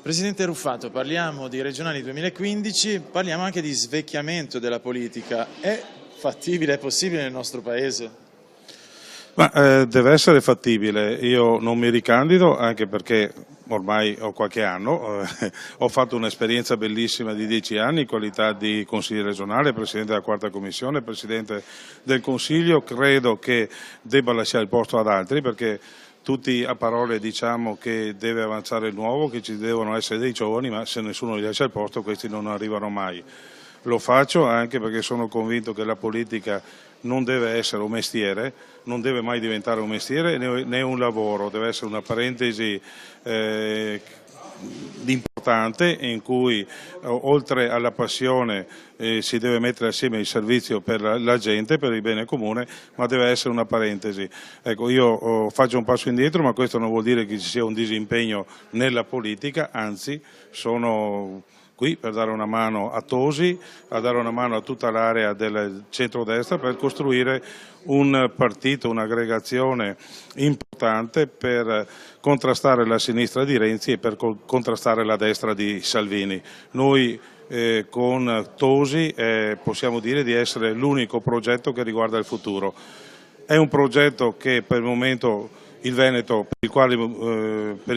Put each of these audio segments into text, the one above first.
Presidente Ruffato, parliamo di regionali 2015, parliamo anche di svecchiamento della politica. È fattibile, è possibile nel nostro Paese? Deve essere fattibile. Io non mi ricandido anche perché ormai ho qualche anno, ho fatto un'esperienza bellissima di 10 anni in qualità di consigliere regionale, Presidente della Quarta Commissione, Presidente del Consiglio. Credo che debba lasciare il posto ad altri perché tutti a parole diciamo che deve avanzare il nuovo, che ci devono essere dei giovani, ma se nessuno gli lascia il posto questi non arrivano mai. Lo faccio anche perché sono convinto che la politica non deve essere un mestiere, non deve mai diventare un mestiere né un lavoro, deve essere una parentesi importante in cui oltre alla passione si deve mettere assieme il servizio per la gente, per il bene comune, ma deve essere una parentesi. Ecco, io faccio un passo indietro, ma questo non vuol dire che ci sia un disimpegno nella politica, anzi sono qui per dare una mano a Tosi, a dare una mano a tutta l'area del centrodestra per costruire un partito, un'aggregazione importante per contrastare la sinistra di Renzi e per contrastare la destra di Salvini. Noi con Tosi possiamo dire di essere l'unico progetto che riguarda il futuro. È un progetto che per il momento il Veneto, per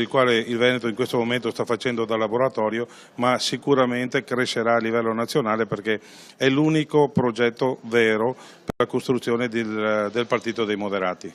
il quale il Veneto in questo momento sta facendo da laboratorio, ma sicuramente crescerà a livello nazionale perché è l'unico progetto vero per la costruzione del Partito dei Moderati.